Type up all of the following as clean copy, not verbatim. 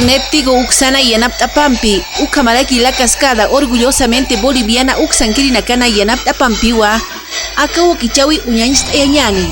Néptigo Uxana y Anaptapampi, Ucamaraki la cascada, orgullosamente boliviana Uxanquirinacana y Anaptapampiwa, Acabo Kichawi Uñanist Eñani.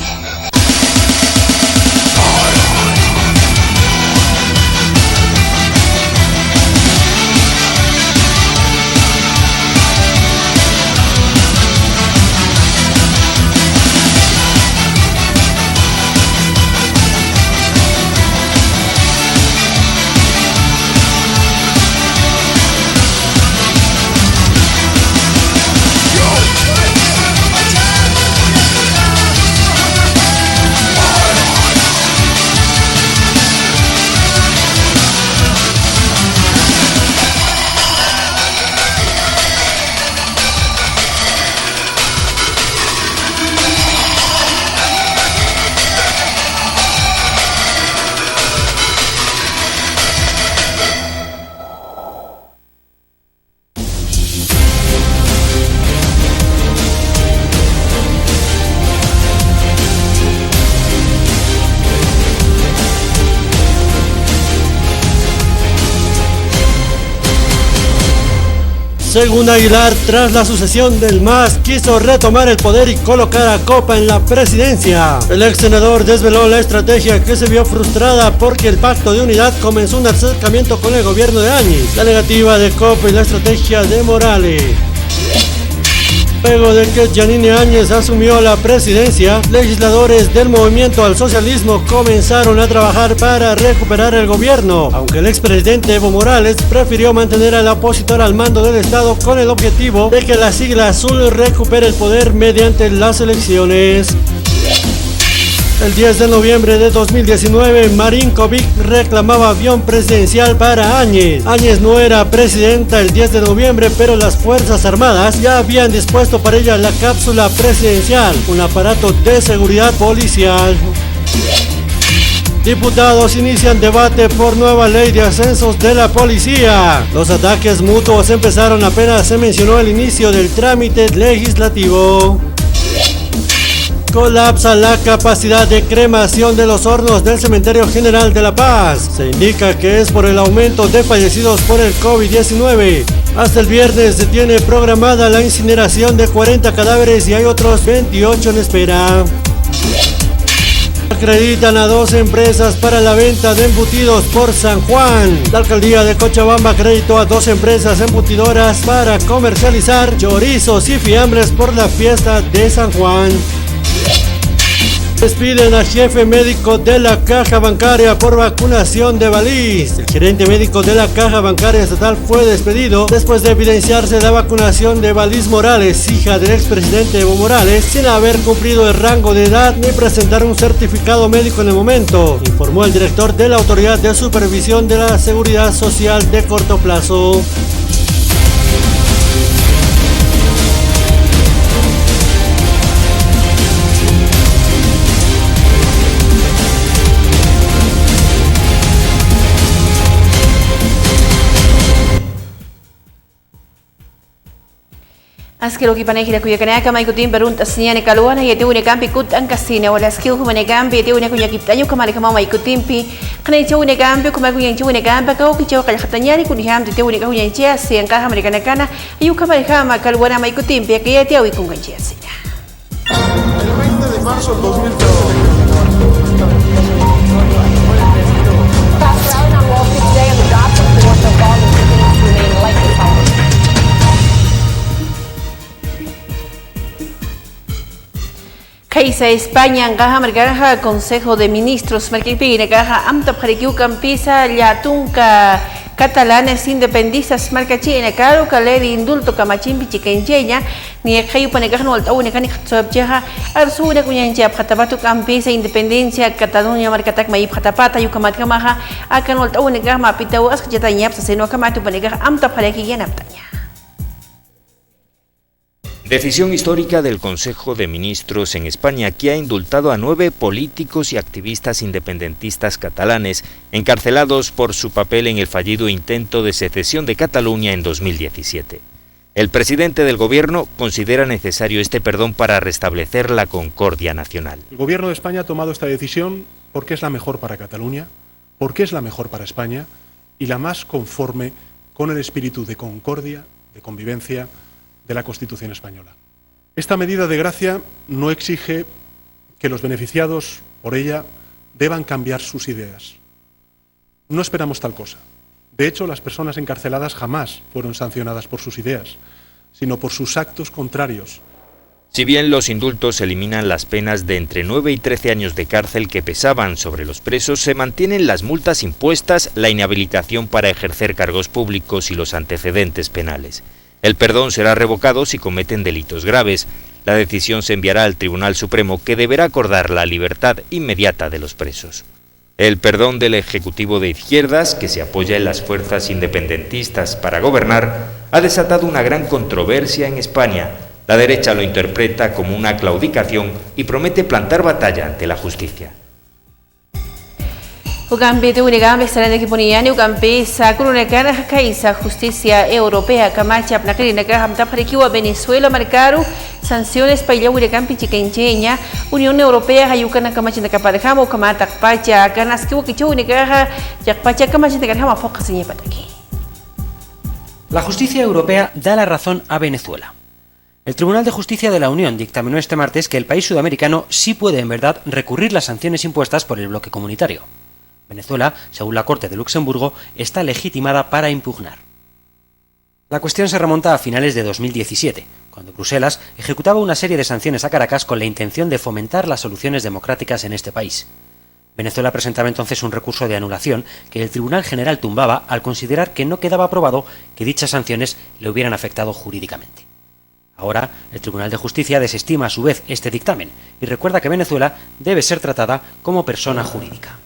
Según Aguilar, tras la sucesión del MAS, quiso retomar el poder y colocar a Copa en la presidencia. El ex senador desveló la estrategia que se vio frustrada porque el pacto de unidad comenzó un acercamiento con el gobierno de Áñez, la negativa de Copa y la estrategia de Morales. Luego de que Yanine Áñez asumió la presidencia, legisladores del movimiento al socialismo comenzaron a trabajar para recuperar el gobierno, aunque el expresidente Evo Morales prefirió mantener al opositor al mando del Estado con el objetivo de que la sigla azul recupere el poder mediante las elecciones. El 10 de noviembre de 2019, Marinkovic reclamaba avión presidencial para Áñez. Áñez no era presidenta el 10 de noviembre, pero las Fuerzas Armadas ya habían dispuesto para ella la cápsula presidencial, un aparato de seguridad policial. Diputados inician debate por nueva ley de ascensos de la policía. Los ataques mutuos empezaron apenas se mencionó el inicio del trámite legislativo. Colapsa la capacidad de cremación de los hornos del Cementerio General de La Paz. Se indica que es por el aumento de fallecidos por el COVID-19. Hasta el viernes se tiene programada la incineración de 40 cadáveres y hay otros 28 en espera. Acreditan a 2 empresas para la venta de embutidos por San Juan. La alcaldía de Cochabamba acreditó a 2 empresas embutidoras para comercializar chorizos y fiambres por la fiesta de San Juan. Despiden al jefe médico de la Caja Bancaria por vacunación de Valís. El gerente médico de la Caja Bancaria Estatal fue despedido después de evidenciarse la vacunación de Valís Morales, hija del expresidente Evo Morales, sin haber cumplido el rango de edad ni presentar un certificado médico en el momento, informó el director de la Autoridad de Supervisión de la Seguridad Social de corto plazo. Askero ki panahira kuya kanaka may kutin peruntas niya ni kaluan ay tiune kampi kut ang kasina wala skill humane kampi tiune kunya kiptanyo kamali kama may kutin pi kanay tiune kampi kuma kuya tiune kampi kau ki tiyo kalhatanya ni kuniham tiune kuya chia si ang kaha amerikana kana ayu kamali kama kaluan may kutin pi kaya tiyo ikung kanjia sina. El 20 de marzo del 2013 Kaisa España ngaha mergaha Consejo de Ministros merkipi ngaha amta parikiu kampisa yatunka catalanes independistas markachi en caro caleri indulto kamachimpi chikencheña ni kayu panegaha no alta une kani khatsobjeha arsuna kunyancha phatabatu kampisa independencia Cataluña markatak mai phatapata yu kamat kamaha akan alta une gama pitau askjatanya seno kamatu panegaha amta pariki yanaptanya. Decisión histórica del Consejo de Ministros en España que ha indultado a 9 políticos y activistas independentistas catalanes encarcelados por su papel en el fallido intento de secesión de Cataluña en 2017. El presidente del gobierno considera necesario este perdón para restablecer la concordia nacional. El gobierno de España ha tomado esta decisión porque es la mejor para Cataluña, porque es la mejor para España y la más conforme con el espíritu de concordia, de convivencia de la Constitución española. Esta medida de gracia no exige que los beneficiados por ella deban cambiar sus ideas. No esperamos tal cosa. De hecho, las personas encarceladas jamás fueron sancionadas por sus ideas, sino por sus actos contrarios. Si bien los indultos eliminan las penas de entre 9 y 13 años de cárcel que pesaban sobre los presos, se mantienen las multas impuestas, la inhabilitación para ejercer cargos públicos y los antecedentes penales. El perdón será revocado si cometen delitos graves. La decisión se enviará al Tribunal Supremo, que deberá acordar la libertad inmediata de los presos. El perdón del Ejecutivo de izquierdas, que se apoya en las fuerzas independentistas para gobernar, ha desatado una gran controversia en España. La derecha lo interpreta como una claudicación y promete plantar batalla ante la justicia. Ugambi de Unigambi Saranda Kiponiani Ugambi Sakuna Kana Kaisa Justicia Europea Kamacha Pnakri Nagaham Taparikiwa Venezuela marcaron sanciones para el Ugambi Chikencheña Unión Europea Hayukana Kamacha Nakapadhamo Kamata Pacha Kanaskiwa Kichu Nagaha Yakpacha Kamacha Nagahama Focus en Pataki. La justicia europea da la razón a Venezuela. El Tribunal de Justicia de la Unión dictaminó este martes que el país sudamericano sí puede en verdad recurrir las sanciones impuestas por el bloque comunitario. Venezuela, según la Corte de Luxemburgo, está legitimada para impugnar. La cuestión se remonta a finales de 2017, cuando Bruselas ejecutaba una serie de sanciones a Caracas con la intención de fomentar las soluciones democráticas en este país. Venezuela presentaba entonces un recurso de anulación que el Tribunal General tumbaba al considerar que no quedaba probado que dichas sanciones le hubieran afectado jurídicamente. Ahora, el Tribunal de Justicia desestima a su vez este dictamen y recuerda que Venezuela debe ser tratada como persona jurídica.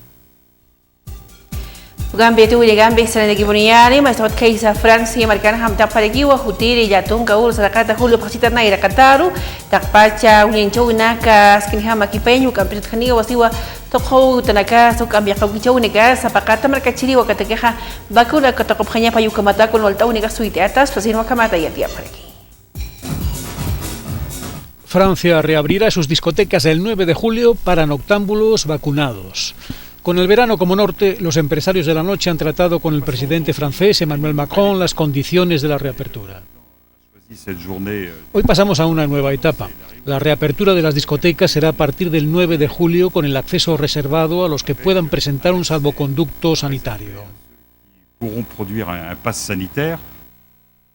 Ugambi tu Ugambi Saranda Kiponiani Maestot Kaisa Francia marcana Ham Taparikiwa Hutiri Yatun Kaur Sarakata Julio Pasita Naira Kataru Takpacha Uniencho Naka Skinhama Kipeñu Campito Khaniwa Wasiwa Tokho Tanaka Sokambia Kawicho Neka Sapakata Markachiri Wakatekeja Bakula Katakophaña Payukamata con Volta Única Suite Atas Pasino Kamata y Atia Pariki. Francia reabrirá sus discotecas el 9 de julio para noctámbulos vacunados. Con el verano como norte, los empresarios de la noche han tratado con el presidente francés Emmanuel Macron las condiciones de la reapertura. Hoy pasamos a una nueva etapa. La reapertura de las discotecas será a partir del 9 de julio con el acceso reservado a los que puedan presentar un salvoconducto sanitario.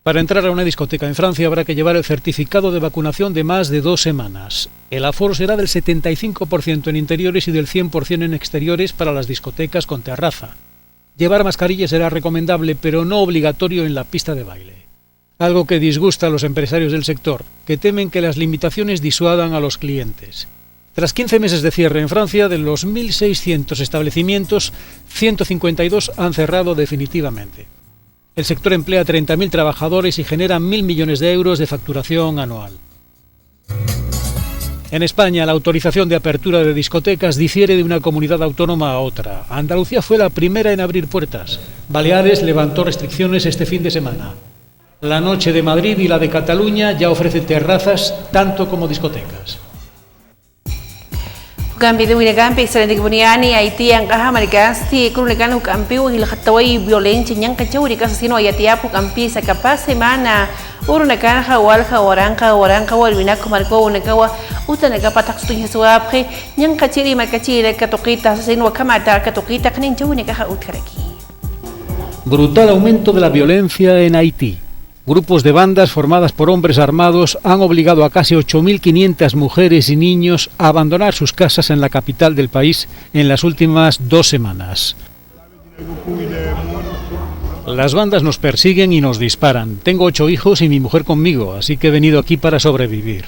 Para entrar a una discoteca en Francia habrá que llevar el certificado de vacunación de más de 2 semanas. El aforo será del 75% en interiores y del 100% en exteriores para las discotecas con terraza. Llevar mascarilla será recomendable, pero no obligatorio en la pista de baile. Algo que disgusta a los empresarios del sector, que temen que las limitaciones disuadan a los clientes. Tras 15 meses de cierre en Francia, de los 1.600 establecimientos, 152 han cerrado definitivamente. El sector emplea 30.000 trabajadores y genera 1.000 millones de euros de facturación anual. En España, la autorización de apertura de discotecas difiere de una comunidad autónoma a otra. Andalucía fue la primera en abrir puertas. Baleares levantó restricciones este fin de semana. La noche de Madrid y la de Cataluña ya ofrecen terrazas tanto como discotecas. Ugambi de Ugambi Saranda Kiponiani Haití Angaha Maricasti Kurunekan Ugambi Hilhatawai violencia Nyankachauri Casino Ayatiapu Campi Sakapa Semana Urunekan Hawalha Waranka Walvinaco Marco Unekawa Utanekapa Taxuin Suapre Nyankachiri Marcachiri Katokita Seno Kamata Katokita Kaninchunekaha Utkaraki. Brutal aumento de la violencia en Haití. Grupos de bandas formadas por hombres armados han obligado a casi 8.500 mujeres y niños a abandonar sus casas en la capital del país en las últimas 2 semanas. Las bandas nos persiguen y nos disparan. Tengo 8 hijos y mi mujer conmigo, así que he venido aquí para sobrevivir.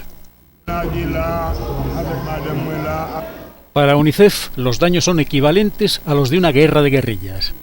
Para UNICEF, los daños son equivalentes a los de una guerra de guerrillas.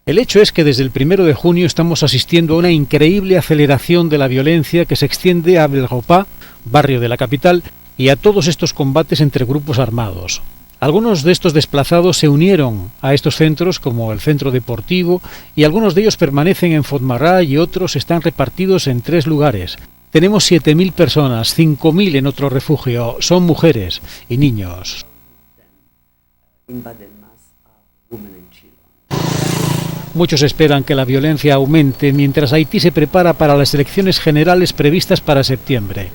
El hecho es que desde el 1 de junio estamos asistiendo a una increíble aceleración de la violencia que se extiende a Belropá, barrio de la capital, y a todos estos combates entre grupos armados. Algunos de estos desplazados se unieron a estos centros, como el centro deportivo, y algunos de ellos permanecen en Fotmará y otros están repartidos en 3 lugares. Tenemos 7.000 personas, 5.000 en otro refugio, son mujeres y niños. Muchos esperan que la violencia aumente mientras Haití se prepara para las elecciones generales previstas para septiembre.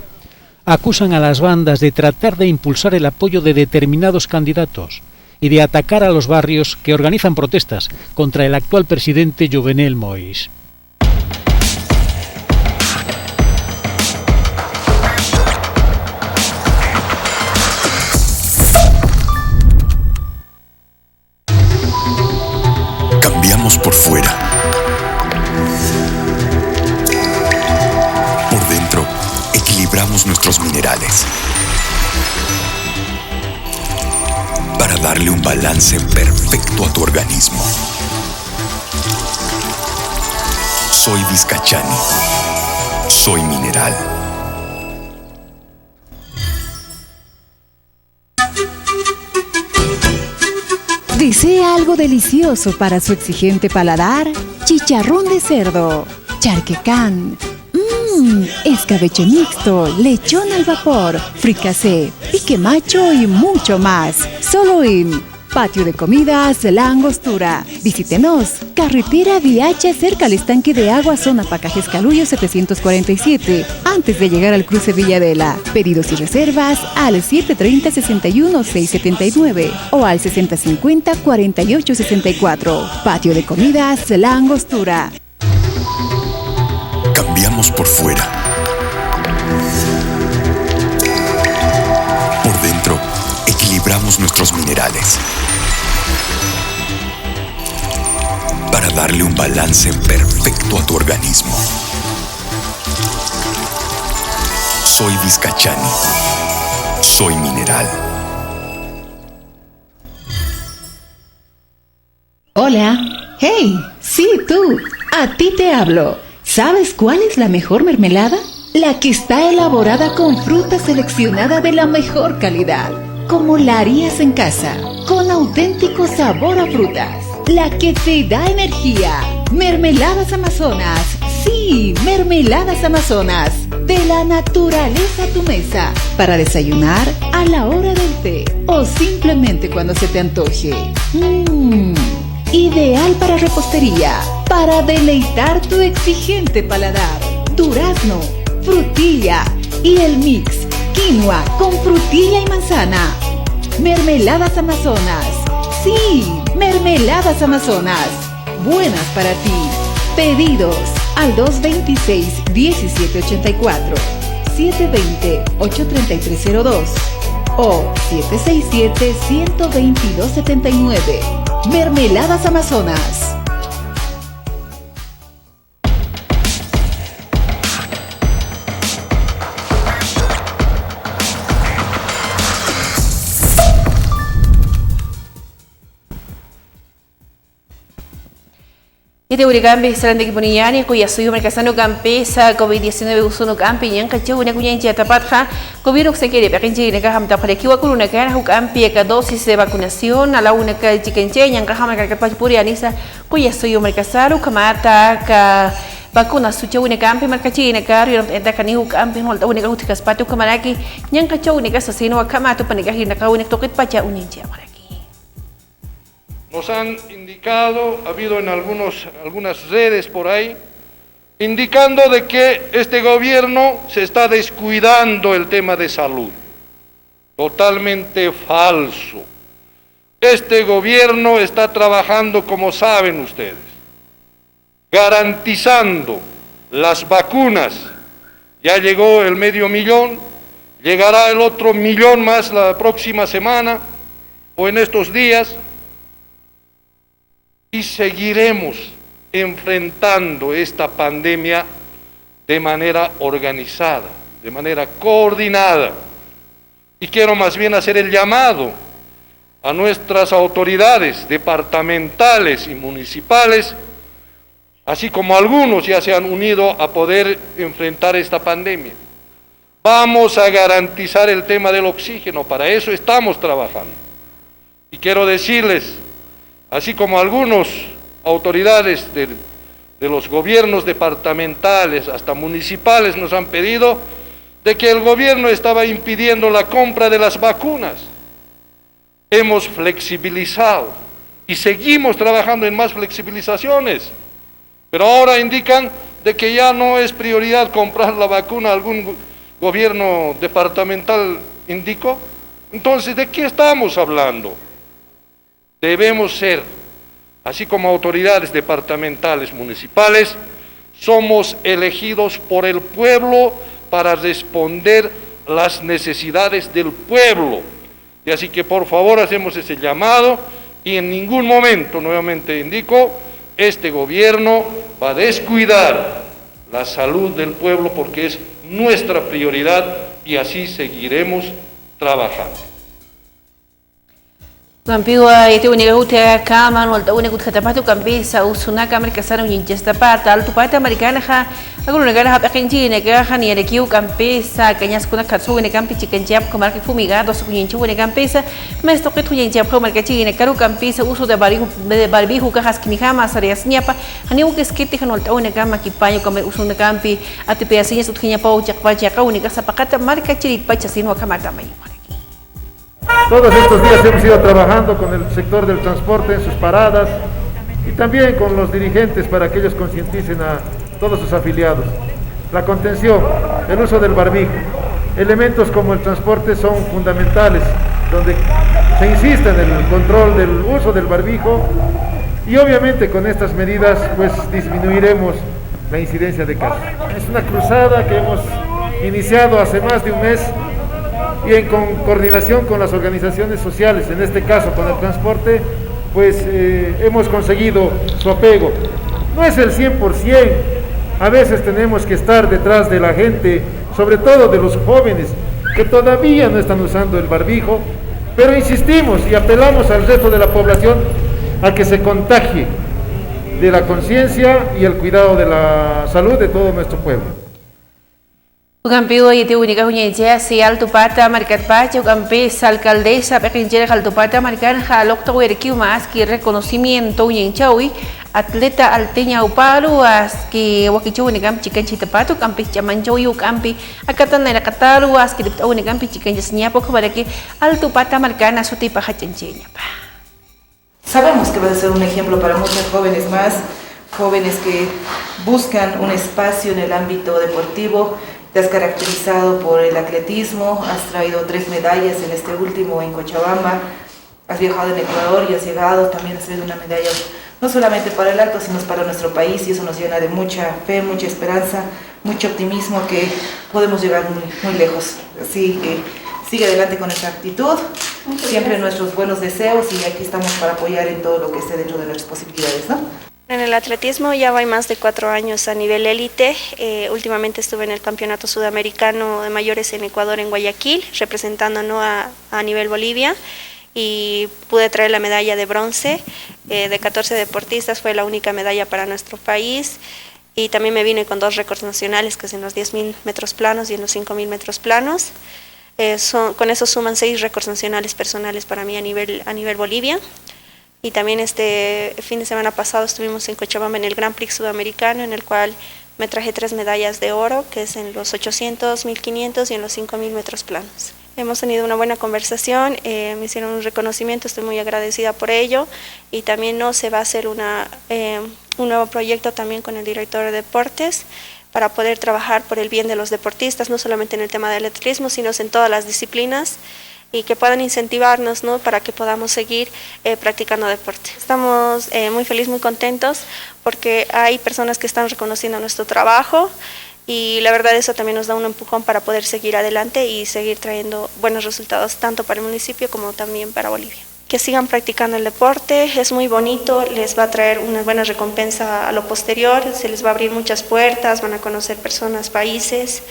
Acusan a las bandas de tratar de impulsar el apoyo de determinados candidatos y de atacar a los barrios que organizan protestas contra el actual presidente Jovenel Moïse. Cambiamos por fuera. Por dentro, equilibramos nuestros minerales para darle un balance perfecto a tu organismo. Soy Vizcachani. Soy mineral. ¿Desea algo delicioso para su exigente paladar? Chicharrón de cerdo, charquecán, escabeche mixto, lechón al vapor, fricasé, pique macho y mucho más. Solo en Patio de Comidas La Angostura. Visítenos. Carretera Viacha, cerca al estanque de agua, zona Pacajes Caluyo 747, antes de llegar al cruce Villadela. Pedidos y reservas al 730-61-679 o al 6050-4864. Patio de Comidas La Angostura. Cambiamos por fuera. Por dentro, equilibramos nuestros minerales para darle un balance perfecto a tu organismo. Soy Vizcachani. Soy mineral. Hola. Hey, sí, tú. A ti te hablo. ¿Sabes cuál es la mejor mermelada? La que está elaborada con fruta seleccionada de la mejor calidad, como la harías en casa, con auténtico sabor a frutas. La que te da energía. Mermeladas Amazonas. Sí, Mermeladas Amazonas. De la naturaleza a tu mesa. Para desayunar, a la hora del té o simplemente cuando se te antoje. Ideal para repostería, para deleitar tu exigente paladar. Durazno, frutilla y el mix quinoa con frutilla y manzana. Mermeladas Amazonas. Sí, Mermeladas Amazonas. Buenas para ti. Pedidos al 226-1784, 720-83302 o 767-12279. Mermeladas Amazonas. Ite urigambe sarande kipuniani kuya suyo merkasano kampesa COVID-19 usuno kampi yang kacau na kuya inci tapatha COVID se quiere pekinci na kaham tapare kiwa kuruna kana hu kampi ka dosis de vacunación ala una ka chikenche yang kaham ka kapuri anisa kuya suyo merkasaro kamata ka vacuna sucha una kampi merkachi na kario enta kani hu kampi holta una ka utikas patu kamaraki yang kacau ni ka sasino kamata panikahi na ka una tokit pacha uninchi amara. Nos han indicado, ha habido en algunas redes por ahí, indicando de que este gobierno se está descuidando el tema de salud. Totalmente falso. Este gobierno está trabajando, como saben ustedes, garantizando las vacunas. Ya llegó el 500,000, llegará el otro 1,000,000 más la próxima semana o en estos días. Y seguiremos enfrentando esta pandemia de manera organizada, de manera coordinada. Y quiero más bien hacer el llamado a nuestras autoridades departamentales y municipales, así como algunos ya se han unido a poder enfrentar esta pandemia. Vamos a garantizar el tema del oxígeno, para eso estamos trabajando. Y quiero decirles, así como algunas autoridades de los gobiernos departamentales, hasta municipales, nos han pedido de que el gobierno estaba impidiendo la compra de las vacunas. Hemos flexibilizado y seguimos trabajando en más flexibilizaciones. Pero ahora indican de que ya no es prioridad comprar la vacuna, algún gobierno departamental indicó. Entonces, ¿de qué estamos hablando? Debemos ser, así como autoridades departamentales, municipales, somos elegidos por el pueblo para responder las necesidades del pueblo. Y así que por favor hacemos ese llamado y en ningún momento, nuevamente indico, este gobierno va a descuidar la salud del pueblo porque es nuestra prioridad y así seguiremos trabajando. Kampiwa yete uniga hutia kama walta uniga kutapatu kampisa usuna kamar kasana unyinchesta pata altu pata americana ha aguru negara ha pekinji nega ha ni rekiu kampisa kanyas kuna katsu ne kampi chikenjap kamar ki fumigado su unyinchu ne kampisa mes toqit unyinchap kamar kachi ne karu kampisa uso de barbihu ka haskini hama sarias nyapa hani u keskiti han walta uniga kama kipayo kamar usuna kampi atipe asinya sutkinya pau chakpa chaka uniga sapakata marka chirit pacha sino kamata mai. Todos estos días hemos ido trabajando con el sector del transporte en sus paradas y también con los dirigentes para que ellos concienticen a todos sus afiliados. La contención, el uso del barbijo, elementos como el transporte son fundamentales, donde se insiste en el control del uso del barbijo y obviamente con estas medidas pues disminuiremos la incidencia de casos. Es una cruzada que hemos iniciado hace más de un mes y en coordinación con las organizaciones sociales, en este caso con el transporte, pues hemos conseguido su apego. No es el 100%, a veces tenemos que estar detrás de la gente, sobre todo de los jóvenes, que todavía no están usando el barbijo, pero insistimos y apelamos al resto de la población a que se contagie de la conciencia y el cuidado de la salud de todo nuestro pueblo. Ugampiwa yete uniga hunyincha si altu pata markat pacha ugampis alcaldesa pekinjera altu pata markan halok to werkiu maski reconocimiento unyinchawi atleta alteña uparu aski wakichu unigam chicken chitapatu campis chamanchawi ugampi akatan na kataru aski dipta unigampi chicken jasniapo kabaraki altu pata markan asuti paja chencheña pa. Sabemos que va a ser un ejemplo para muchos jóvenes más, jóvenes que buscan un espacio en el ámbito deportivo. Te has caracterizado por el atletismo, has traído 3 medallas en este último en Cochabamba, has viajado en Ecuador y has llegado, también has traído una medalla no solamente para el alto, sino para nuestro país y eso nos llena de mucha fe, mucha esperanza, mucho optimismo que podemos llegar muy lejos. Así que sigue adelante con esta actitud, siempre nuestros buenos deseos y aquí estamos para apoyar en todo lo que esté dentro de nuestras posibilidades, ¿no? En el atletismo ya voy más de 4 años a nivel élite. Últimamente estuve en el Campeonato Sudamericano de Mayores en Ecuador, en Guayaquil, representando a nivel Bolivia y pude traer la medalla de bronce. De 14 deportistas fue la única medalla para nuestro país y también me vine con 2 récords nacionales, que es en los 10.000 metros planos y en los 5.000 metros planos. Con eso suman 6 récords nacionales personales para mí a nivel Bolivia. Y también este fin de semana pasado estuvimos en Cochabamba en el Grand Prix Sudamericano, en el cual me traje 3 medallas de oro, que es en los 800, 1500 y en los 5000 metros planos. Hemos tenido una buena conversación, me hicieron un reconocimiento, estoy muy agradecida por ello y también se va a hacer un nuevo proyecto también con el director de deportes para poder trabajar por el bien de los deportistas, no solamente en el tema del atletismo, sino en todas las disciplinas, y que puedan incentivarnos, ¿no?, para que podamos seguir practicando deporte. Estamos muy felices, muy contentos, porque hay personas que están reconociendo nuestro trabajo y la verdad eso también nos da un empujón para poder seguir adelante y seguir trayendo buenos resultados tanto para el municipio como también para Bolivia. Que sigan practicando el deporte, es muy bonito, les va a traer una buena recompensa a lo posterior, se les va a abrir muchas puertas, van a conocer personas, países.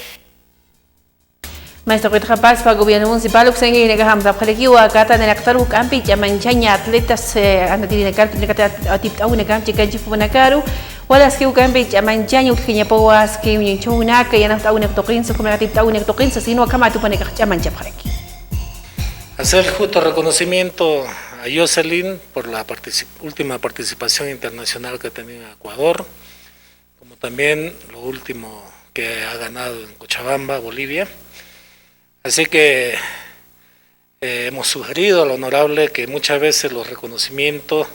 Maestro Petra Paz para gobierno municipal uksenge nega hamza khalekiwa kata na naktaru kampi jamanchanya atletas anatiri na karpi kata atip au na kampi kanji funakaru wala skiu kampi jamanchanya ukhinya pawas ke unchuna ka yana au na toqin su kuma atip au na toqin sino kama tu paneka jamancha khaleki. Hacer el justo reconocimiento a Jocelyn por la última participación internacional que ha tenido en Ecuador, como también lo último que ha ganado en Cochabamba, Bolivia. Así que hemos sugerido al honorable que muchas veces los reconocimientos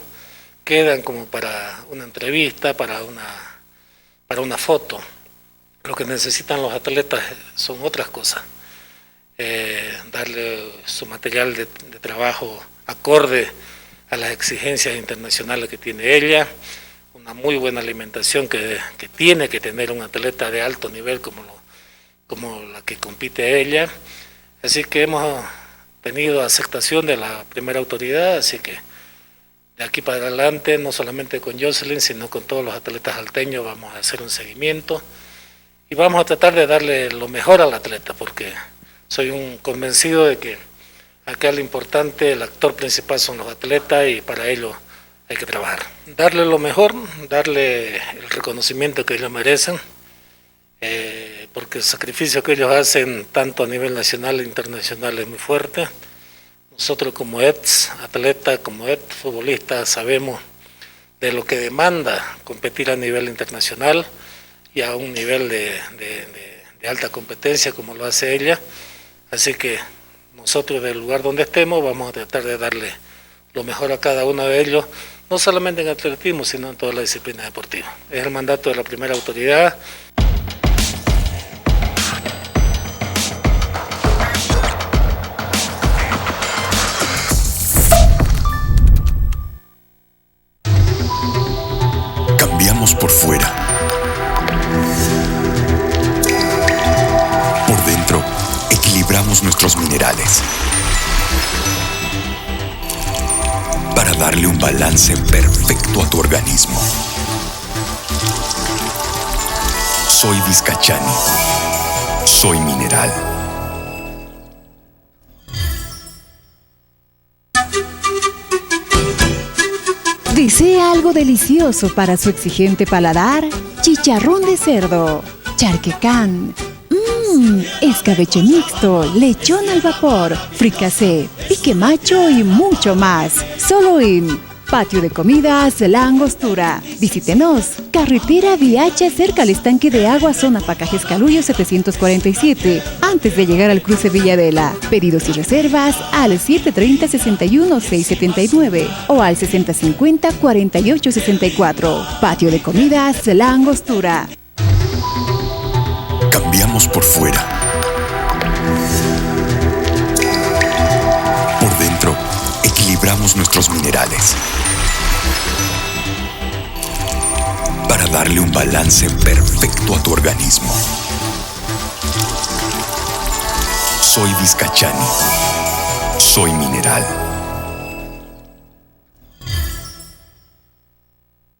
quedan como para una entrevista, para una foto. Lo que necesitan los atletas son otras cosas. Darle su material de trabajo acorde a las exigencias internacionales que tiene ella, una muy buena alimentación que tiene que tener un atleta de alto nivel como la que compite ella. Así que hemos tenido aceptación de la primera autoridad, así que de aquí para adelante, no solamente con Jocelyn, sino con todos los atletas salteños, vamos a hacer un seguimiento y vamos a tratar de darle lo mejor al atleta, porque soy un convencido de que acá lo importante, el actor principal son los atletas y para ello hay que trabajar. Darle lo mejor, darle el reconocimiento que ellos merecen, porque el sacrificio que ellos hacen tanto a nivel nacional e internacional es muy fuerte. Nosotros como ex atleta, como ex futbolista, sabemos de lo que demanda competir a nivel internacional y a un nivel de alta competencia como lo hace ella. Así que nosotros del lugar donde estemos vamos a tratar de darle lo mejor a cada uno de ellos, no solamente en atletismo, sino en toda la disciplina deportiva. Es el mandato de la primera autoridad. Cambiamos por fuera. Por dentro, equilibramos nuestros minerales para darle un balance perfecto a tu organismo. Soy Vizcachani. Soy mineral. ¿Desea algo delicioso para su exigente paladar? Chicharrón de cerdo, charquecán, escabeche mixto, lechón al vapor, fricasé, pique macho y mucho más. Solo en Patio de Comidas La Angostura. Visítenos. Carretera Viacha, cerca al estanque de agua, zona Pacajes Calullo 747, antes de llegar al cruce Villadela. Pedidos y reservas al 730-61-679 o al 6050-4864. Patio de Comidas La Angostura. Cambiamos por fuera. Por dentro, equilibramos nuestros minerales para darle un balance perfecto a tu organismo. Soy Vizcachani. Soy mineral.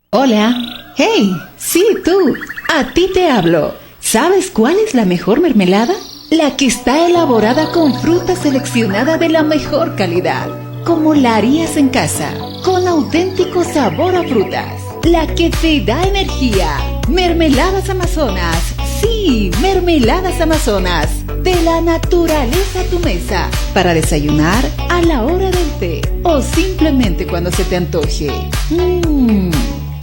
Hola. Hey, sí, tú. A ti te hablo. ¿Sabes cuál es la mejor mermelada? La que está elaborada con fruta seleccionada de la mejor calidad, como la harías en casa, con auténtico sabor a frutas. La que te da energía. Mermeladas Amazonas. Sí, Mermeladas Amazonas. De la naturaleza a tu mesa. Para desayunar, a la hora del té o simplemente cuando se te antoje.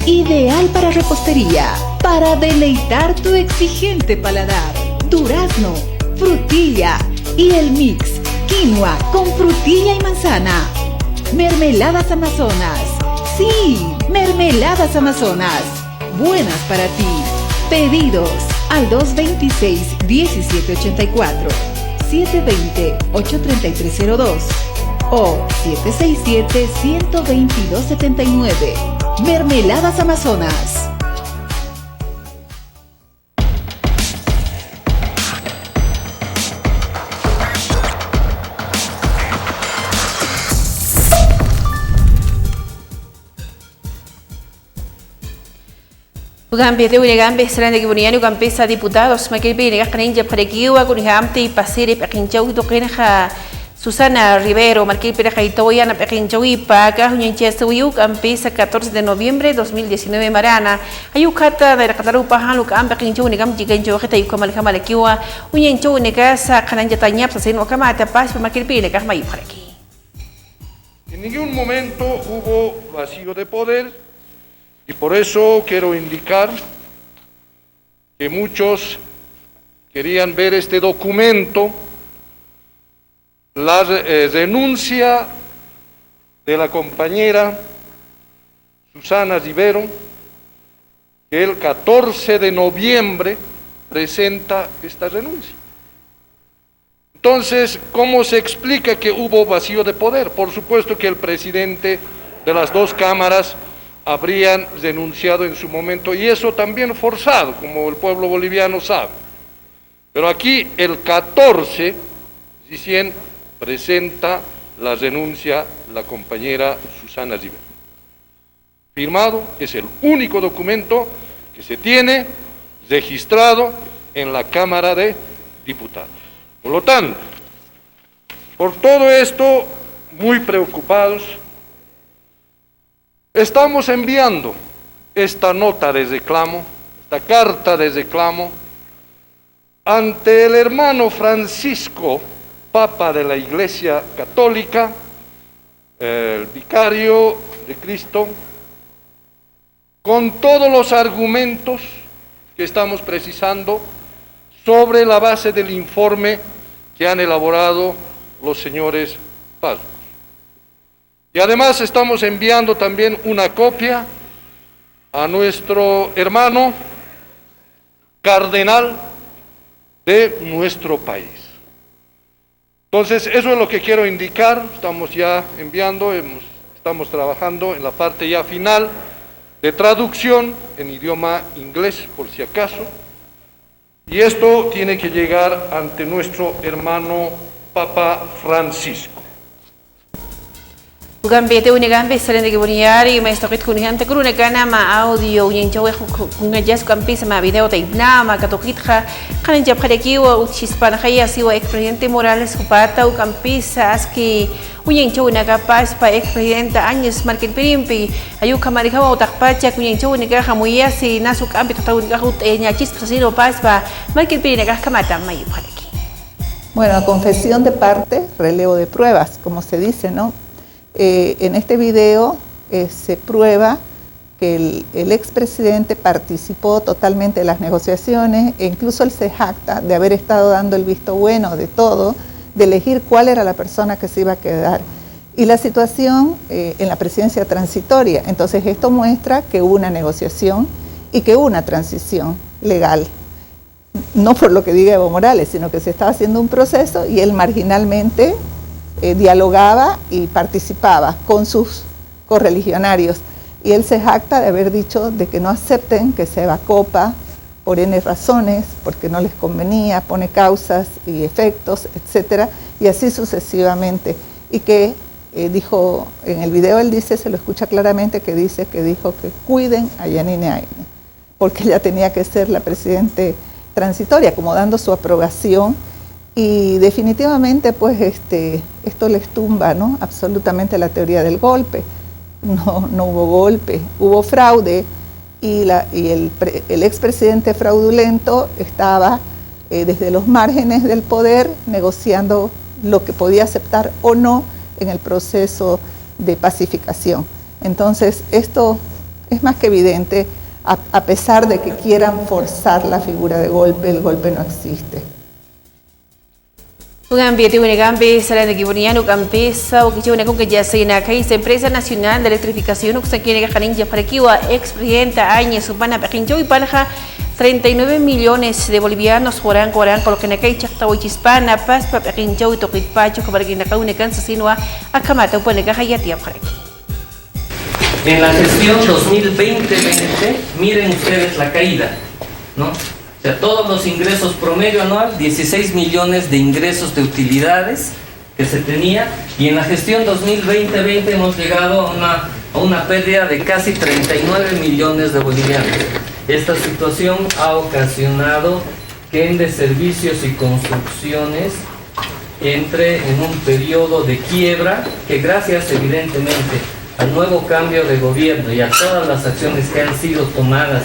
Ideal para repostería, para deleitar tu exigente paladar. Durazno, frutilla y el mix quinoa con frutilla y manzana. Mermeladas Amazonas. Sí, Mermeladas Amazonas. Buenas para ti. Pedidos al 226-1784, 720-83302 o 767-12279. Mermeladas Amazonas. Ugambe de Ugambe serán de Giboniano Gambesa diputados Maquilbe negas Caninja Parequiwa Cunigamte y Pasire Pequinchau Doquenaja Susana Rivero Marquil Perejaitoyana Pequinchaui Paca Junyanchesuyuk Ampesa 14 de noviembre de 2019 Marana Ayukata de la Catarupa Hanuk Ampequinchau Negam Jigencho Getayuka Malhamalekiwa Unyanchau Negasa Cananja Tañap Saseno Kamata Paz Marquilbe negas Mayu Paraqui. En ningún momento hubo vacío de poder. Y por eso quiero indicar que muchos querían ver este documento, la renuncia de la compañera Susana Rivero, que el 14 de noviembre presenta esta renuncia. Entonces, ¿cómo se explica que hubo vacío de poder? Por supuesto que el presidente de las dos cámaras habrían renunciado en su momento, y eso también forzado, como el pueblo boliviano sabe. Pero aquí el 14, recién presenta la renuncia la compañera Susana Rivero. Firmado, es el único documento que se tiene registrado en la Cámara de Diputados. Por lo tanto, por todo esto, muy preocupados, estamos enviando esta nota de reclamo, esta carta de reclamo, ante el hermano Francisco, Papa de la Iglesia Católica, el vicario de Cristo, con todos los argumentos que estamos precisando sobre la base del informe que han elaborado los señores párrocos. Y además estamos enviando también una copia a nuestro hermano cardenal de nuestro país. Entonces, eso es lo que quiero indicar. Estamos ya enviando, estamos trabajando en la parte ya final de traducción en idioma inglés, por si acaso. Y esto tiene que llegar ante nuestro hermano Papa Francisco. Gambete unigambe salen de Giboniari, maestro que kunihante kuruna kana ma audio unyeng jawe kungajas kampis ma video te nama katokitha kanan jab khalekiwa uchispan khaya siwa ex presidente Morales kupata u kampis aski unyeng jawe naga pas pa ex presidente Añez Markel Pirimpi ayu kamarikawa utakpacha unyeng jawe naga khamuya si nasuk ambi tatawun kahut nyachis presino pas pa Markel Pirimpi naga kamata mayu khaleki. Bueno, confesión de parte, relevo de pruebas, como se dice, ¿no? En este video se prueba que el expresidente participó totalmente en las negociaciones e incluso él se jacta de haber estado dando el visto bueno de todo, de elegir cuál era la persona que se iba a quedar. Y la situación en la presidencia transitoria. Entonces esto muestra que hubo una negociación y que hubo una transición legal. No por lo que diga Evo Morales, sino que se estaba haciendo un proceso y él marginalmente dialogaba y participaba con sus correligionarios. Y él se jacta de haber dicho de que no acepten que se evacopa por N razones, porque no les convenía, pone causas y efectos, etcétera, y así sucesivamente. Y que dijo, en el video él dice, se lo escucha claramente, que dijo que cuiden a Yanine Áñez, porque ella tenía que ser la presidente transitoria, como dando su aprobación. Y definitivamente pues esto les tumba, ¿no?, absolutamente la teoría del golpe. No hubo golpe, hubo fraude y el expresidente fraudulento estaba desde los márgenes del poder negociando lo que podía aceptar o no en el proceso de pacificación. Entonces esto es más que evidente, a pesar de que quieran forzar la figura de golpe, el golpe no existe. Ugambi Unegambi salen de Giboniano Campesa o que una con que ya se nacaíse Empresa Nacional de Electrificación o que se quiere que Janinja para que expresidenta Áñez Subana Pejincho y Palja 39 millones de bolivianos jugarán por lo que nacaí Chactao Chispana Paz para Pejincho y Toquipacho que para que nacaí una cansa sino a Camata o pone caja y a tía para aquí. En la gestión 2020, miren ustedes la caída, ¿no? O sea, todos los ingresos promedio anual, 16 millones de ingresos de utilidades que se tenía, y en la gestión 2020 hemos llegado a una pérdida de casi 39 millones de bolivianos. Esta situación ha ocasionado que Ende Servicios y Construcciones entre en un periodo de quiebra que, gracias evidentemente al nuevo cambio de gobierno y a todas las acciones que han sido tomadas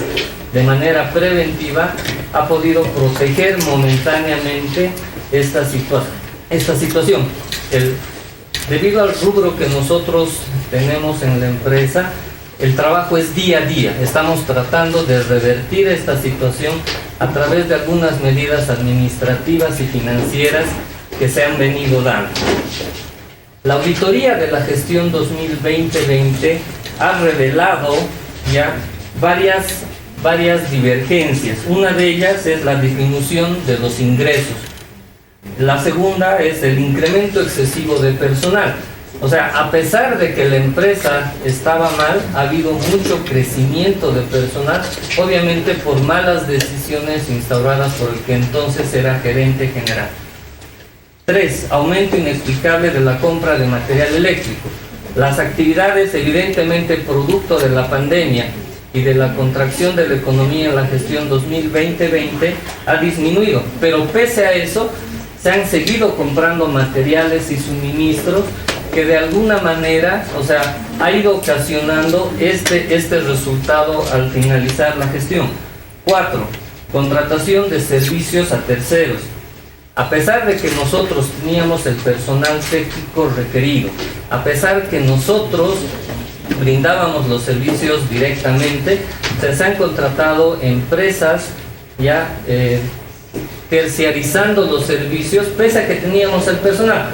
de manera preventiva, ha podido proteger momentáneamente esta situación. Debido al rubro que nosotros tenemos en la empresa, el trabajo es día a día. Estamos tratando de revertir esta situación a través de algunas medidas administrativas y financieras que se han venido dando. La auditoría de la gestión 2020 ha revelado ya varias divergencias. Una de ellas es la disminución de los ingresos. La segunda es el incremento excesivo de personal. O sea, a pesar de que la empresa estaba mal, ha habido mucho crecimiento de personal, obviamente por malas decisiones instauradas por el que entonces era gerente general. 3. Aumento inexplicable de la compra de material eléctrico. Las actividades, evidentemente producto de la pandemia y de la contracción de la economía en la gestión 2020 ha disminuido, pero pese a eso se han seguido comprando materiales y suministros que de alguna manera, o sea, ha ido ocasionando este resultado al finalizar la gestión. 4. Contratación de servicios a terceros. A pesar de que nosotros teníamos el personal técnico requerido, a pesar que nosotros brindábamos los servicios directamente, se han contratado empresas ya terciarizando los servicios, pese a que teníamos el personal.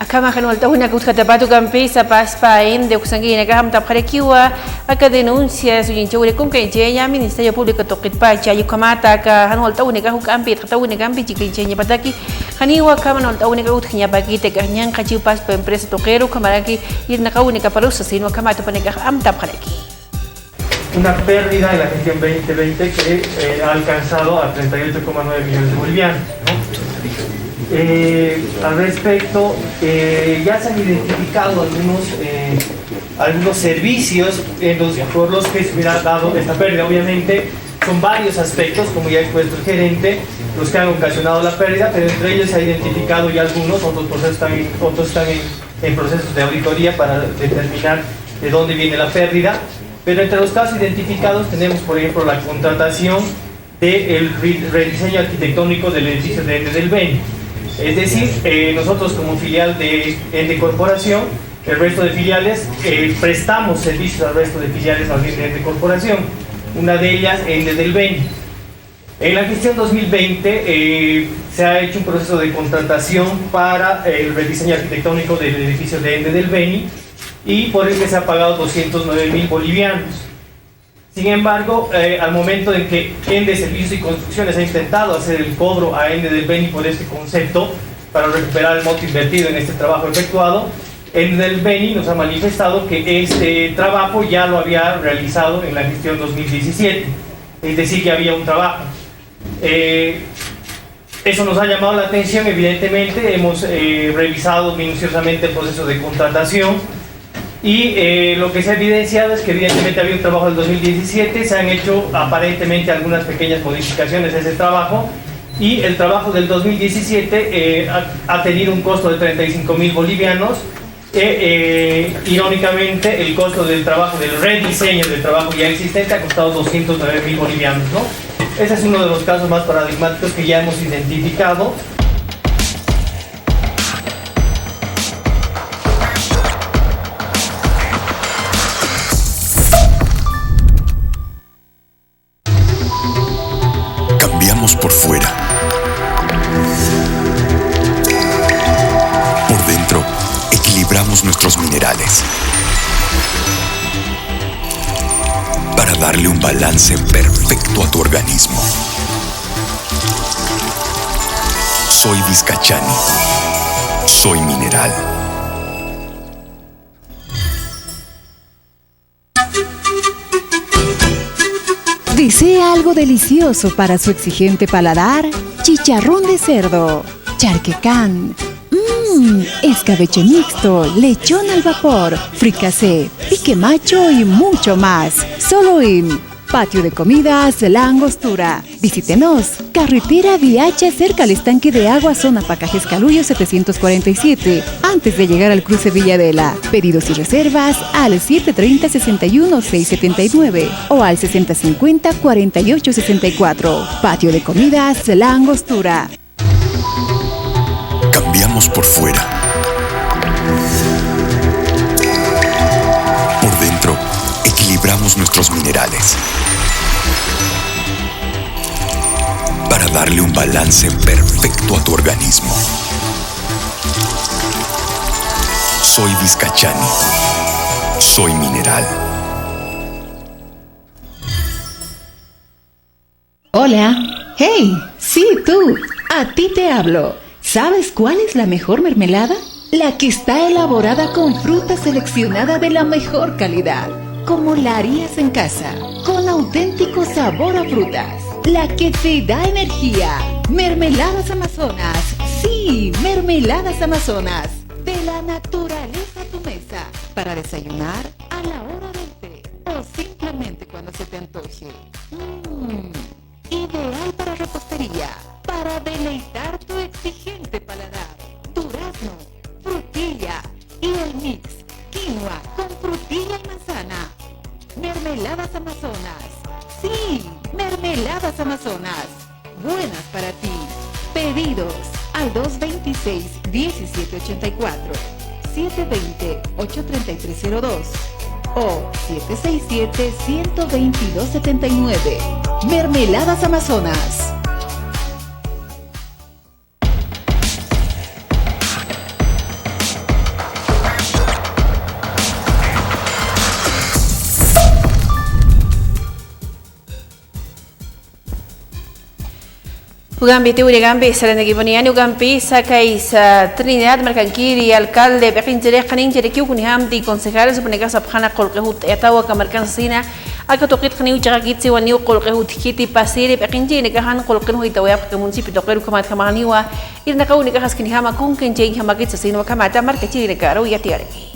Akama kanwal tahuna kutkatapatu kampisa paspain de kusangina kaham tapharekiwa aka denuncia sujin chawre kum kainchenya Ministerio Público toqitpacha yukamata ka hanwal tahuna ka hukampi tahuna kampi chikinchenya pataki haniwa kama nol tahuna ka utkhinya pakite ka nyang kachiu paspa empresa toquero kamaraki irna ka única parusa sino kamata paneka am taphareki. Una pérdida en la gestión 2020 que ha alcanzado a 38,9 millones de bolivianos, ¿no? Al respecto, ya se han identificado algunos servicios por los que se hubiera dado esta pérdida. Obviamente son varios aspectos, como ya ha expuesto el gerente, los que han ocasionado la pérdida, pero entre ellos se ha identificado ya algunos, otros están en procesos de auditoría para determinar de dónde viene la pérdida. Pero entre los casos identificados tenemos, por ejemplo, la contratación del rediseño arquitectónico del edificio de Ende del Beni. Es decir, nosotros como filial de Ende Corporación, el resto de filiales, prestamos servicios al resto de filiales más bien de Ende Corporación. Una de ellas, Ende del Beni. En la gestión 2020 se ha hecho un proceso de contratación para el rediseño arquitectónico del edificio de Ende del Beni y por el que se ha pagado 209.000 bolivianos. Sin embargo, al momento en que Ende Servicios y Construcciones ha intentado hacer el cobro a Ende del Beni por este concepto para recuperar el monto invertido en este trabajo efectuado, Ende del Beni nos ha manifestado que este trabajo ya lo había realizado en la gestión 2017, es decir, que había un trabajo. Eso nos ha llamado la atención, evidentemente, hemos revisado minuciosamente el proceso de contratación y lo que se ha evidenciado es que evidentemente había un trabajo del 2017, se han hecho aparentemente algunas pequeñas modificaciones a ese trabajo y el trabajo del 2017 ha tenido un costo de 35.000 bolivianos. Irónicamente, el costo del trabajo, del rediseño del trabajo ya existente ha costado 209.000 bolivianos, ¿no? Ese es uno de los casos más paradigmáticos que ya hemos identificado. Cambiamos por fuera. Por dentro, equilibramos nuestros minerales para darle un balance perfecto a tu organismo. Soy Vizcachani. Soy mineral. ¿Desea algo delicioso para su exigente paladar? Chicharrón de cerdo, charquecán, escabeche mixto, lechón al vapor, fricasé, pique macho y mucho más. Solo en Patio de Comidas La Angostura. Visítenos. Carretera Viacha, cerca al estanque de agua, zona Pacajes Calullo 747, antes de llegar al cruce Villadela. Pedidos y reservas al 730-61-679 o al 6050-4864. Patio de Comidas La Angostura. Cambiamos por fuera. Por dentro, equilibramos nuestros minerales para darle un balance perfecto a tu organismo. Soy Vizcachani. Soy Mineral. Hola. Hey, sí, tú. A ti te hablo. ¿Sabes cuál es la mejor mermelada? La que está elaborada con fruta seleccionada de la mejor calidad, como la harías en casa, con auténtico sabor a frutas. La que te da energía. Mermeladas Amazonas. Sí, Mermeladas Amazonas. De la naturaleza a tu mesa. Para desayunar, a la hora del té o simplemente cuando se te antoje. Ideal para repostería, para deleitar tu exigente paladar. Durazno, frutilla y el mix quinoa con frutilla y manzana. Mermeladas Amazonas. Sí, Mermeladas Amazonas. Buenas para ti. Pedidos al 226-1784, 720-83302 o 767-12279. Mermeladas Amazonas. Ugambi Ugambi Saranagiboniani Ugambi Sakais Trinidad Mercanquiri alcalde Pekinjere Kanin Jerekiu Kunhamdi concejales Supanegas Abhana Kolkehut Etawa Kamarkansina Akatokit Kaniu Jagitsi Waniu Kolkehut Kiti Pasiri Pekinjini Kahan Kolkenu Itawap Municipio Tokeru Kamat Kamaniwa Irnakaúnica Haskinihama Kunkenjin Hamakit Sino Kamata Markachiri Nekaro Yatiareki.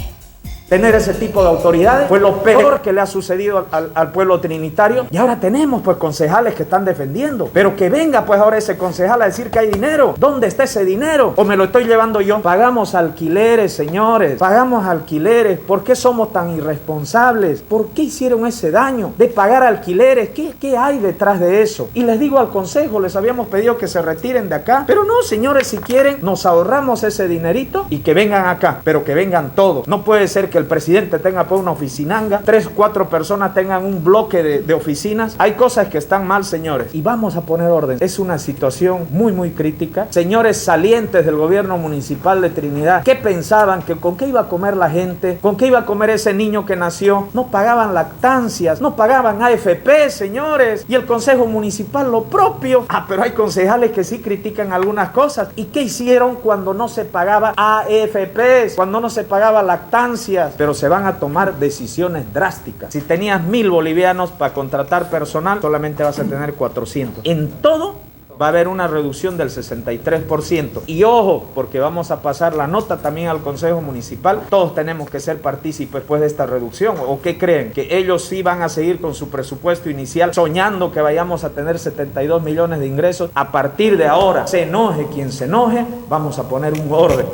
Tener ese tipo de autoridades fue lo peor que le ha sucedido al pueblo trinitario. Y ahora tenemos pues concejales que están defendiendo. Pero que venga pues ahora ese concejal a decir que hay dinero. ¿Dónde está ese dinero? ¿O me lo estoy llevando yo? Pagamos alquileres, señores. Pagamos alquileres. ¿Por qué somos tan irresponsables? ¿Por qué hicieron ese daño de pagar alquileres? ¿Qué hay detrás de eso? Y les digo al consejo, les habíamos pedido que se retiren de acá. Pero no, señores, si quieren, nos ahorramos ese dinerito y que vengan acá. Pero que vengan todos. No puede ser que el presidente tenga pues una oficinanga, 3 o 4 personas tengan un bloque de oficinas. Hay cosas que están mal, señores, y vamos a poner orden. Es una situación muy crítica. Señores salientes del gobierno municipal de Trinidad, ¿qué pensaban? ¿Que con qué iba a comer la gente? ¿Con qué iba a comer ese niño que nació? No pagaban lactancias, no pagaban AFP, señores, y el consejo municipal lo propio. Pero hay concejales que sí critican algunas cosas. ¿Y qué hicieron cuando no se pagaba AFPs? Cuando no se pagaba lactancias. Pero se van a tomar decisiones drásticas. Si tenías 1,000 bolivianos para contratar personal, solamente vas a tener 400. En todo va a haber una reducción del 63%. Y ojo, porque vamos a pasar la nota también al Consejo Municipal. Todos tenemos que ser partícipes pues de esta reducción. ¿O qué creen? ¿Que ellos sí van a seguir con su presupuesto inicial soñando que vayamos a tener 72 millones de ingresos? A partir de ahora, se enoje quien se enoje, vamos a poner un orden.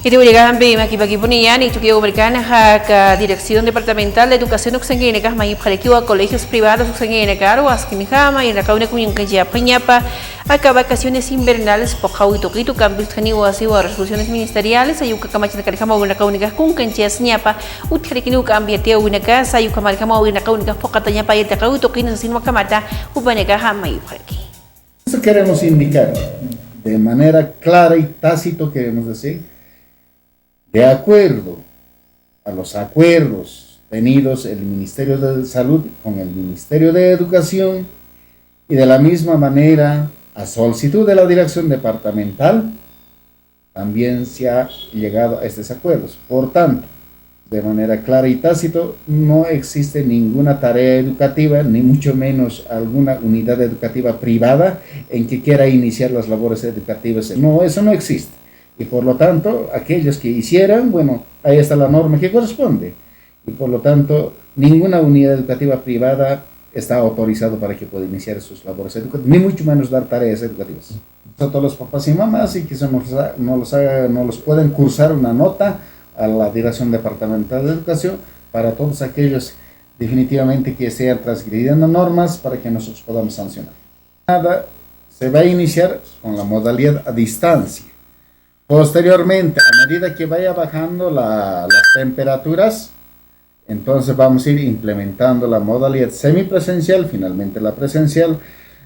Iriuligambi Makipakipuniani, Tukio Americana, Dirección Departamental de Educación Uxanguineca, Mayipjarekiwa, Colegios Privados Uxanguinecaro, Asquimijama, y Racaune Cuñuncaya Piñapa, acá vacaciones invernales, Pojau y Toquito, Cambios Caniwa, Asiwa, resoluciones ministeriales, Ayuca Camachina Caricama, Unacaúnica, Cuncanchas, Ñapa, Utjariquinu, Cambiateo, Unacas, Ayuca Maricama, Unacaúnica, Pocatañapa, y Tacau, Toquinos, Asino Camata, Upaneca, Mayipjareki. Eso queremos indicar, de manera clara y tácito, queremos decir, de acuerdo a los acuerdos tenidos el Ministerio de Salud con el Ministerio de Educación y de la misma manera a solicitud de la Dirección Departamental, también se ha llegado a estos acuerdos. Por tanto, de manera clara y tácito, no existe ninguna tarea educativa, ni mucho menos alguna unidad educativa privada en que quiera iniciar las labores educativas. No, eso no existe. Y por lo tanto, aquellos que hicieran, bueno, ahí está la norma que corresponde. Y por lo tanto, ninguna unidad educativa privada está autorizado para que pueda iniciar sus labores educativas, ni mucho menos dar tareas educativas. A todos los papás y mamás, y que no los pueden cursar una nota a la Dirección Departamental de Educación para todos aquellos definitivamente que estén transgrediendo normas para que nosotros podamos sancionar. Nada, se va a iniciar con la modalidad a distancia. Posteriormente, a medida que vaya bajando las temperaturas, entonces vamos a ir implementando la modalidad semipresencial, finalmente la presencial,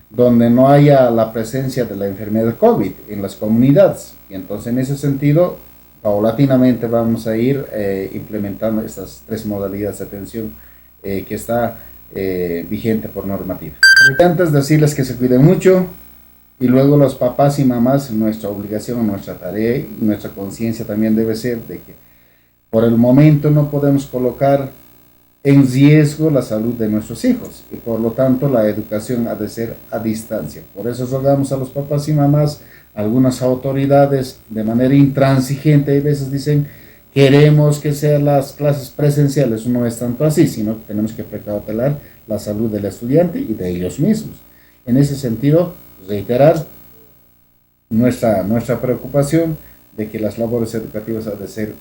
donde no haya la presencia de la enfermedad COVID en las comunidades. Y entonces en ese sentido paulatinamente vamos a ir implementando estas 3 modalidades de atención que está vigente por normativa. Antes decirles que se cuiden mucho, y luego los papás y mamás, nuestra obligación, nuestra tarea y nuestra conciencia también debe ser de que por el momento no podemos colocar en riesgo la salud de nuestros hijos, y por lo tanto la educación ha de ser a distancia. Por eso rogamos a los papás y mamás, algunas autoridades de manera intransigente a veces dicen: queremos que sean las clases presenciales. No es tanto así, sino que tenemos que precautelar la salud del estudiante y de ellos mismos. En ese sentido, reiterar nuestra preocupación de que las labores educativas han de ser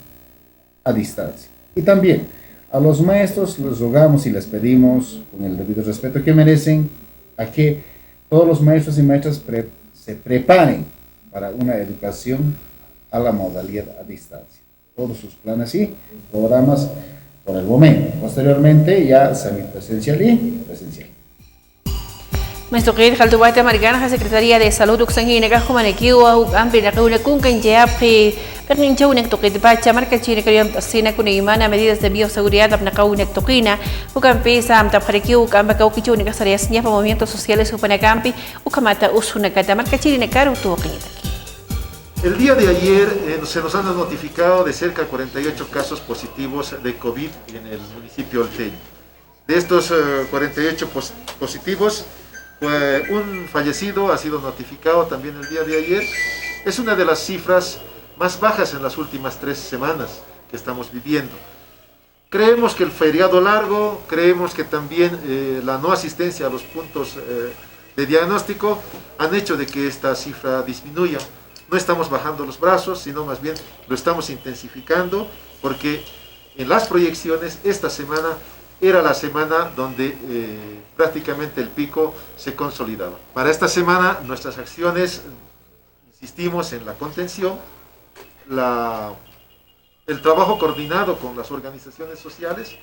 a distancia. Y también a los maestros les rogamos y les pedimos, con el debido respeto que merecen, a que todos los maestros y maestras se preparen para una educación a la modalidad a distancia. Todos sus planes y programas por el momento. Posteriormente ya semipresencial y presencial. Maestro Kir Jaltubaita Marigana, Secretaría de Salud Uxangina, Kajumanekiwa, Ampi, Nakuna Kunkan, Jeapri, Perninchaunek Tokitbacha, Marca China, Sina Kunimana, medidas de bioseguridad, Abnakaunek Tokina, Ucampesa, Amtaparekiu, Kambakaukichu, Necasarias, Niapa, Movimientos Sociales, Upanacampi, Ucamata, Usunakata, Marca China, Karu, Tuokinita. El día de ayer se nos han notificado de cerca de 48 casos positivos de COVID en el municipio Olteño. De estos 48 positivos, un fallecido ha sido notificado también el día de ayer. Es una de las cifras más bajas en las últimas 3 semanas que estamos viviendo. Creemos que el feriado largo, creemos que también la no asistencia a los puntos de diagnóstico han hecho de que esta cifra disminuya. No estamos bajando los brazos, sino más bien lo estamos intensificando, porque en las proyecciones esta semana era la semana donde prácticamente el pico se consolidaba. Para esta semana nuestras acciones, insistimos en la contención, el trabajo coordinado con las organizaciones sociales.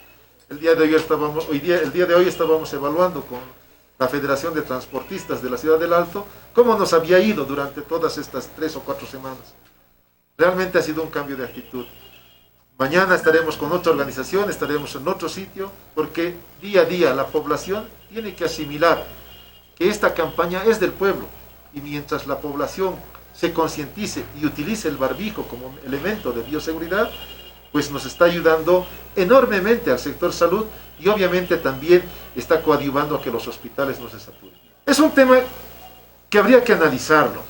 El día de hoy estábamos evaluando con la Federación de Transportistas de la Ciudad del Alto cómo nos había ido durante todas estas 3 o 4 semanas. Realmente ha sido un cambio de actitud. Mañana estaremos con otra organización, estaremos en otro sitio, porque día a día la población tiene que asimilar que esta campaña es del pueblo, y mientras la población se concientice y utilice el barbijo como elemento de bioseguridad, pues nos está ayudando enormemente al sector salud, y obviamente también está coadyuvando a que los hospitales no se saturen. Es un tema que habría que analizarlo.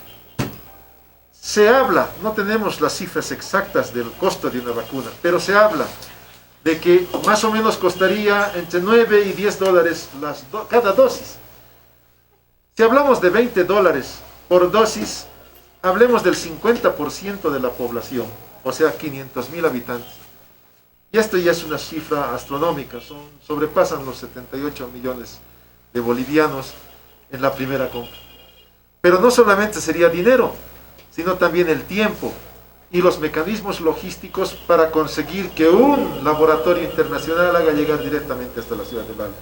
Se habla, no tenemos las cifras exactas del costo de una vacuna, pero se habla de que más o menos costaría entre 9 y 10 dólares cada dosis. Si hablamos de 20 dólares por dosis, hablemos del 50% de la población, o sea, 500,000 habitantes. Y esto ya es una cifra astronómica, sobrepasan los 78 millones de bolivianos en la primera compra. Pero no solamente sería dinero, sino también el tiempo y los mecanismos logísticos para conseguir que un laboratorio internacional haga llegar directamente hasta la Ciudad del Alto.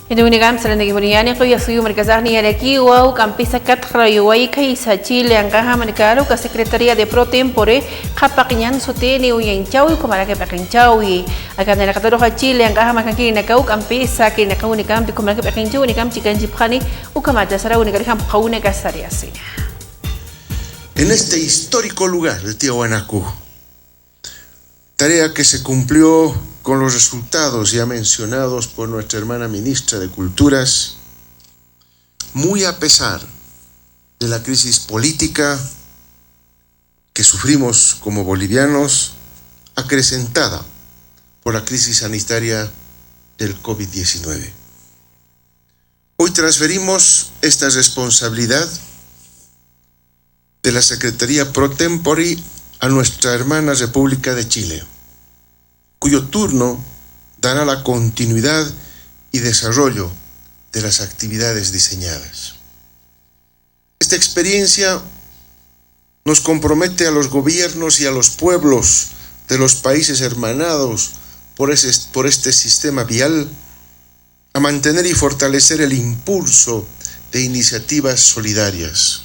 En unigam salende giboniani ko yasu merkazani areki wau campisa katra yuwai kaisa Chile angaha mercado ka Secretaría de Pro Tempore kapaknyan soteni uyen chawi ko marake pakin chawi akan na katoro ka Chile angaha makanki na kau campisa ki na kau ni campi ko marake pakin chawi ni campi kan jipkhani ukamata sara unikari kam kaune ka sariasi. En este histórico lugar, el Tiahuanacu, tarea que se cumplió con los resultados ya mencionados por nuestra hermana ministra de Culturas, muy a pesar de la crisis política que sufrimos como bolivianos, acrecentada por la crisis sanitaria del COVID-19. Hoy transferimos esta responsabilidad de la Secretaría Pro Tempore a nuestra hermana República de Chile, cuyo turno dará la continuidad y desarrollo de las actividades diseñadas. Esta experiencia nos compromete a los gobiernos y a los pueblos de los países hermanados por este sistema vial a mantener y fortalecer el impulso de iniciativas solidarias.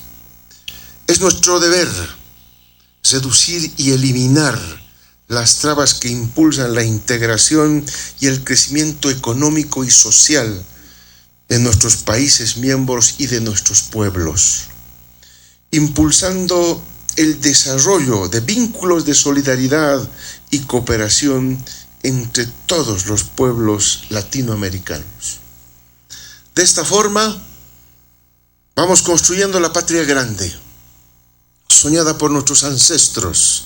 Es nuestro deber reducir y eliminar las trabas que impulsan la integración y el crecimiento económico y social de nuestros países miembros y de nuestros pueblos, impulsando el desarrollo de vínculos de solidaridad y cooperación entre todos los pueblos latinoamericanos. De esta forma, vamos construyendo la patria grande, soñada por nuestros ancestros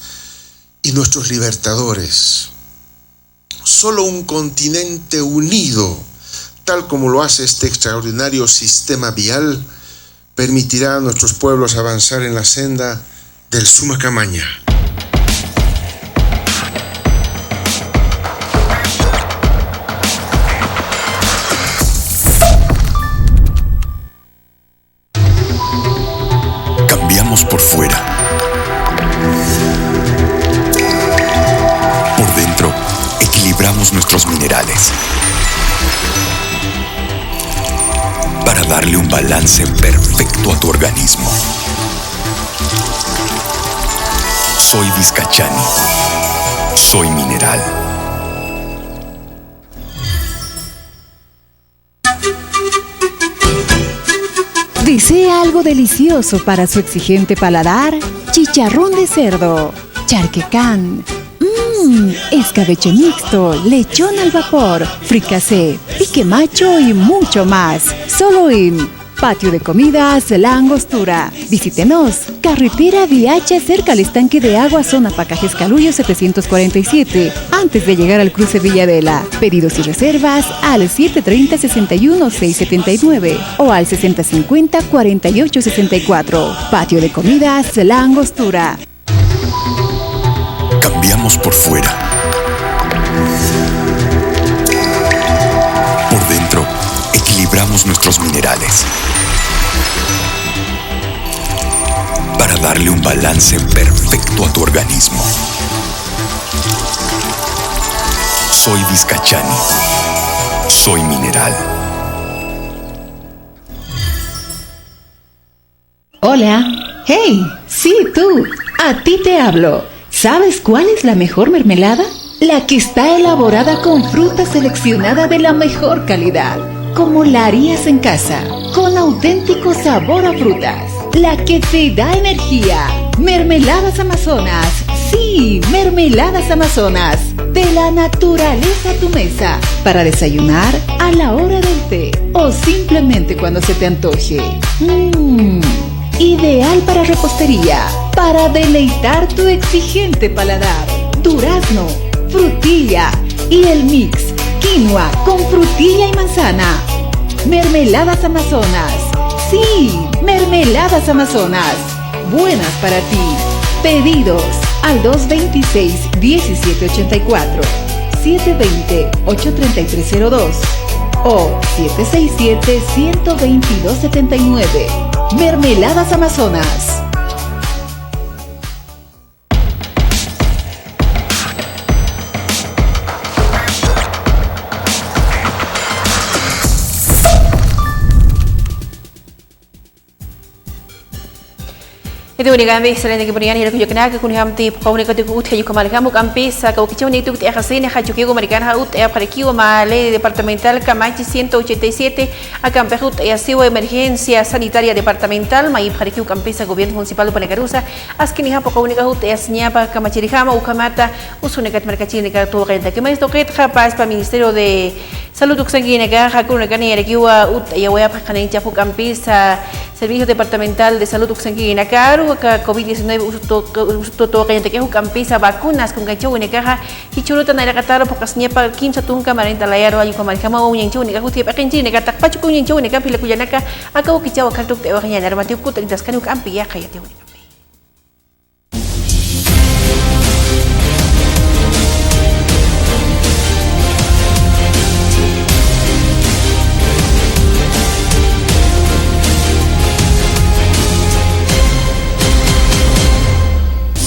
y nuestros libertadores. Solo un continente unido, tal como lo hace este extraordinario sistema vial, permitirá a nuestros pueblos avanzar en la senda del Suma Camaña. Cambiamos por fuera. Por dentro, equilibramos nuestros minerales para darle un balance perfecto a tu organismo. Soy Vizcachani. Soy mineral. ¿Desea algo delicioso para su exigente paladar? Chicharrón de cerdo, charquecán, escabeche mixto, lechón al vapor, fricasé, pique macho y mucho más. Solo en Patio de Comidas La Angostura. Visítenos. Carretera Viacha, cerca al estanque de agua, zona Pacajes Caluyo 747, antes de llegar al cruce Villadela. Pedidos y reservas al 730-61-679 o al 6050-4864. Patio de Comidas La Angostura. Cambiamos por fuera. Por dentro, equilibramos nuestros minerales para darle un balance perfecto a tu organismo. Soy Vizcachani. Soy mineral. Hola. Hey, sí, tú. A ti te hablo. ¿Sabes cuál es la mejor mermelada? La que está elaborada con fruta seleccionada de la mejor calidad, como la harías en casa, con auténtico sabor a frutas. La que te da energía. Mermeladas Amazonas. Sí, Mermeladas Amazonas. De la naturaleza a tu mesa. Para desayunar, a la hora del té o simplemente cuando se te antoje. Ideal para repostería, para deleitar tu exigente paladar. Durazno, frutilla y el mix quinoa con frutilla y manzana. Mermeladas Amazonas. Sí, Mermeladas Amazonas. Buenas para ti. Pedidos al 226-1784, 720-83302 o 767-12279. Mermeladas Amazonas. Itu ni kami selain dari kemudian hidup juga kena kekuniam ti kau ni ketika ut hidup kembali kamu kampisa kau kicau ni tu ti akasini haju kiu amerikan ha ut para kiu male departamental Camachi 187 akan pehut siwa emergencia sanitaria departamental mai para kiu kampisa gobierno municipal de Panecarusa askini ha kau ni kahut nyapa Camachi hama ukamata usunekat merkachi ni ka tu kenta que mais toket capaz para ministerio de salud uksangine ka hakuna kani kiu ut ya pa kanin chapu kampisa servicio departamental de salud uksangine karu COVID-19 usto to kaya teke hukampisa vacunas con gancho ni caja hichuruta na nakataro pokas niya pa kinsa tungka marinta layaro ayu kamari kama unyang chu ni kahuti pa kinchi ni katak pachu kunyang chu ni kapila kuyanaka akaw kichawa kaltuk te ornya narmati ku tagdas kanu kampi ya kaya te ni kampi.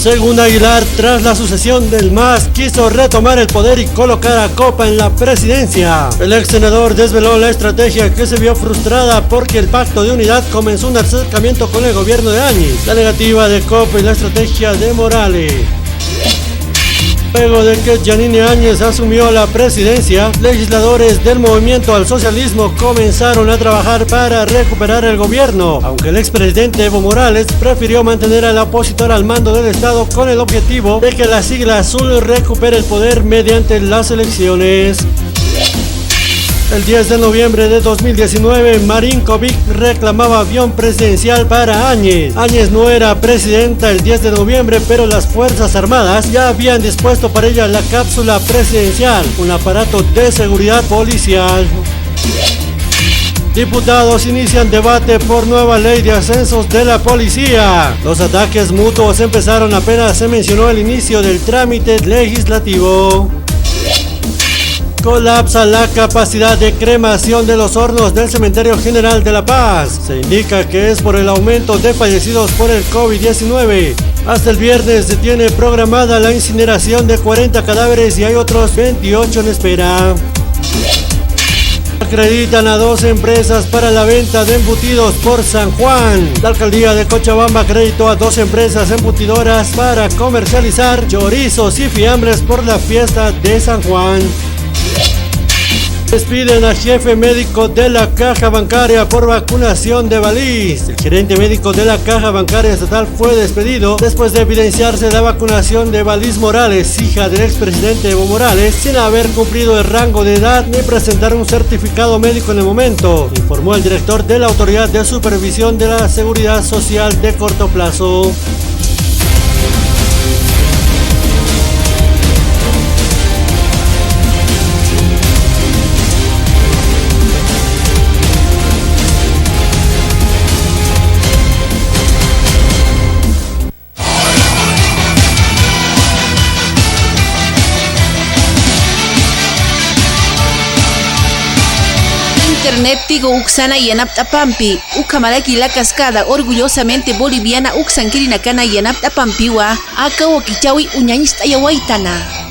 Según Aguilar, tras la sucesión del MAS, quiso retomar el poder y colocar a Copa en la presidencia. El ex senador desveló la estrategia que se vio frustrada porque el pacto de unidad comenzó un acercamiento con el gobierno de Áñez, la negativa de Copa y la estrategia de Morales. Luego de que Yanine Áñez asumió la presidencia, legisladores del Movimiento al Socialismo comenzaron a trabajar para recuperar el gobierno, aunque el expresidente Evo Morales prefirió mantener al opositor al mando del Estado con el objetivo de que la sigla azul recupere el poder mediante las elecciones. El 10 de noviembre de 2019, Marinkovic reclamaba avión presidencial para Áñez. Áñez no era presidenta el 10 de noviembre, pero las Fuerzas Armadas ya habían dispuesto para ella la cápsula presidencial, un aparato de seguridad policial. Diputados inician debate por nueva ley de ascensos de la policía. Los ataques mutuos empezaron apenas se mencionó el inicio del trámite legislativo. Colapsa la capacidad de cremación de los hornos del Cementerio General de La Paz. Se indica que es por el aumento de fallecidos por el COVID-19. Hasta el viernes se tiene programada la incineración de 40 cadáveres y hay otros 28 en espera. Acreditan a 2 empresas para la venta de embutidos por San Juan. La alcaldía de Cochabamba acreditó a 2 empresas embutidoras para comercializar chorizos y fiambres por la fiesta de San Juan. Despiden al jefe médico de la Caja Bancaria por vacunación de Valís. El gerente médico de la Caja Bancaria Estatal fue despedido después de evidenciarse la vacunación de Valís Morales, hija del expresidente Evo Morales, sin haber cumplido el rango de edad ni presentar un certificado médico en el momento, informó el director de la Autoridad de Supervisión de la Seguridad Social de corto plazo. Internet Tigo Uxana y Anaptapampi, Ucamaraki la cascada, orgullosamente boliviana Uxankirinacana y Anaptapampiwa, Aka Wakichawi Uñañista Yawaitana.